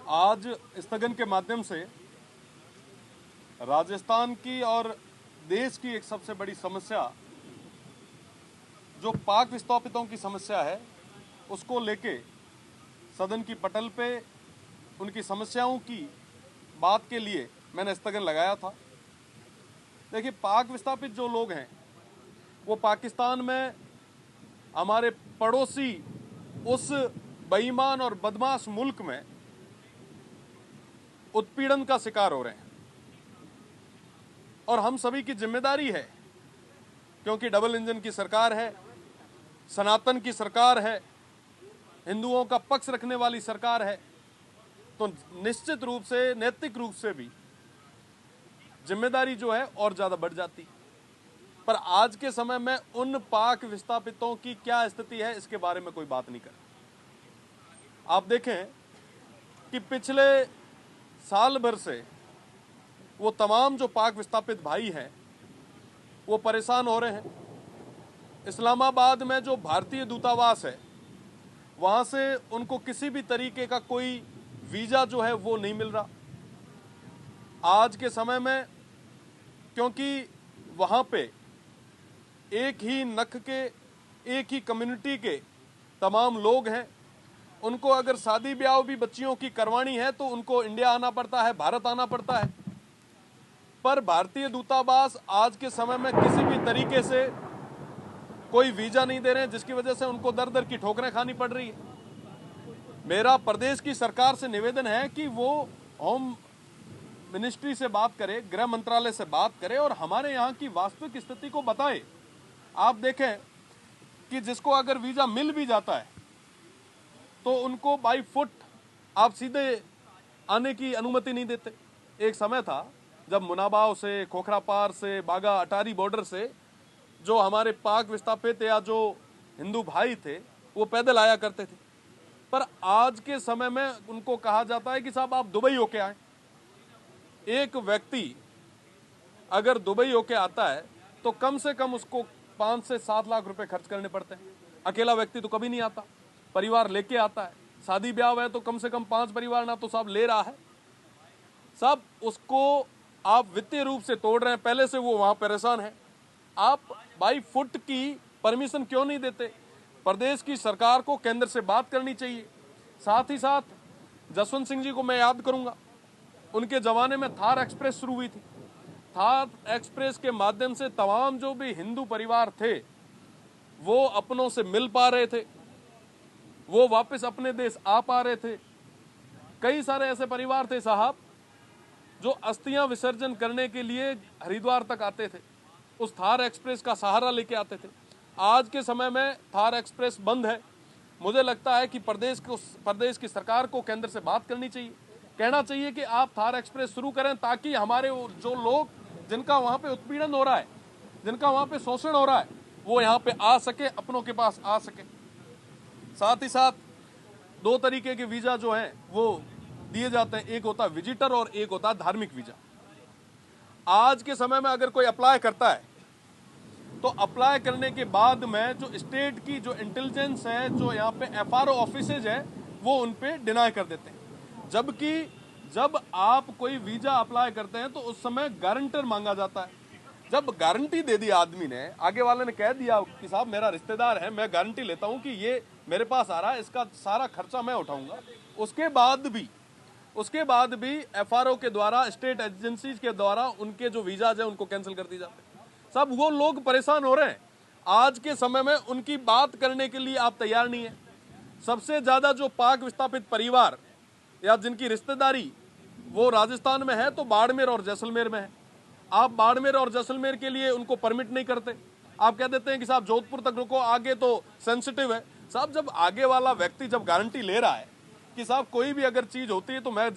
आज स्थगन के माध्यम से राजस्थान की और देश की एक सबसे बड़ी समस्या जो पाक विस्थापितों की समस्या है उसको लेके सदन की पटल पे उनकी समस्याओं की बात के लिए मैंने स्थगन लगाया था। देखिए, पाक विस्थापित जो लोग हैं वो पाकिस्तान में हमारे पड़ोसी उस बेईमान और बदमाश मुल्क में उत्पीड़न का शिकार हो रहे हैं और हम सभी की जिम्मेदारी है, क्योंकि डबल इंजन की सरकार है, सनातन की सरकार है, हिंदुओं का पक्ष रखने वाली सरकार है, तो निश्चित रूप से नैतिक रूप से भी जिम्मेदारी जो है और ज्यादा बढ़ जाती। पर आज के समय में उन पाक विस्थापितों की क्या स्थिति है इसके बारे में कोई बात नहीं कर। आप देखें कि पिछले साल भर से वो तमाम जो पाक विस्थापित भाई हैं वो परेशान हो रहे हैं। इस्लामाबाद में जो भारतीय दूतावास है वहां से उनको किसी भी तरीके का कोई वीजा जो है वो नहीं मिल रहा आज के समय में, क्योंकि वहां पे एक ही नख के एक ही कम्युनिटी के तमाम लोग हैं। उनको अगर शादी ब्याह भी बच्चियों की करवानी है तो उनको इंडिया आना पड़ता है, भारत आना पड़ता है। पर भारतीय दूतावास आज के समय में किसी भी तरीके से कोई वीजा नहीं दे रहे हैं, जिसकी वजह से उनको दर दर की ठोकरें खानी पड़ रही है। मेरा प्रदेश की सरकार से निवेदन है कि वो होम मिनिस्ट्री से बात करे, गृह मंत्रालय से बात करे और हमारे यहाँ की वास्तविक स्थिति को बताए। आप देखें कि जिसको अगर वीजा मिल भी जाता है तो उनको बाई फुट आप सीधे आने की अनुमति नहीं देते। एक समय था जब मुनाबाव से, खोखरापार से, बागा अटारी बॉर्डर से जो हमारे पाक विस्थापित या जो हिंदू भाई थे वो पैदल आया करते थे, पर आज के समय में उनको कहा जाता है कि साहब आप दुबई होके आए। एक व्यक्ति अगर दुबई होके आता है तो कम से कम उसको 5 से 7 लाख रुपए खर्च करने पड़ते हैं। अकेला व्यक्ति तो कभी नहीं आता, परिवार लेके आता है। शादी ब्याह है तो कम से कम 5 परिवार ना तो साहब ले रहा है। साहब उसको आप वित्तीय रूप से तोड़ रहे हैं, पहले से वो वहां परेशान है। आप बाई फुट की परमिशन क्यों नहीं देते? प्रदेश की सरकार को केंद्र से बात करनी चाहिए। साथ ही साथ जसवंत सिंह जी को मैं याद करूंगा, उनके जमाने में थार एक्सप्रेस शुरू हुई थी। थार एक्सप्रेस के माध्यम से तमाम जो भी हिंदू परिवार थे वो अपनों से मिल पा रहे थे, वो वापस अपने देश आ पा रहे थे। कई सारे ऐसे परिवार थे साहब जो अस्थियां विसर्जन करने के लिए हरिद्वार तक आते थे, उस थार एक्सप्रेस का सहारा लेके आते थे। आज के समय में थार एक्सप्रेस बंद है। मुझे लगता है कि प्रदेश की सरकार को केंद्र से बात करनी चाहिए, कहना चाहिए कि आप थार एक्सप्रेस शुरू करें ताकि हमारे जो लोग जिनका वहां पे उत्पीड़न हो रहा है, जिनका वहां पे शोषण हो रहा है, वो यहाँ पे आ सके, अपनों के पास आ सके। साथ ही साथ 2 तरीके के वीजा जो हैं वो दिए जाते हैं, एक होता है विजिटर और एक होता है धार्मिक वीजा। आज के समय में अगर कोई अप्लाई करता है तो अप्लाई करने के बाद में जो स्टेट की जो इंटेलिजेंस है, जो यहाँ पे एफआरओ ऑफिसेज है, वो उन पे डिनाई कर देते हैं। जबकि जब आप कोई वीजा अप्लाई करते हैं तो उस समय गारंटर मांगा जाता है। जब गारंटी दे दी आदमी ने, आगे वाले ने कह दिया कि साहब मेरा रिश्तेदार है, मैं गारंटी लेता हूं कि ये मेरे पास आ रहा है, इसका सारा खर्चा मैं उठाऊंगा, उसके बाद भी एफआरओ के द्वारा, स्टेट एजेंसीज के द्वारा उनके जो वीजाज है उनको कैंसिल कर दी जाते हैं। सब वो लोग परेशान हो रहे हैं। आज के समय में उनकी बात करने के लिए आप तैयार नहीं है। सबसे ज्यादा जो पाक विस्थापित परिवार या जिनकी रिश्तेदारी वो राजस्थान में है तो बाड़मेर और जैसलमेर में है। आप बाड़मेर और जैसलमेर के लिए उनको परमिट नहीं करते, आप कह देते हैं कि साहब जोधपुर तक रुको, आगे तो सेंसिटिव है। साहब जब आगे वाला व्यक्ति जब गारंटी ले रहा है कि साहब कोई भी अगर चीज होती है तो मैं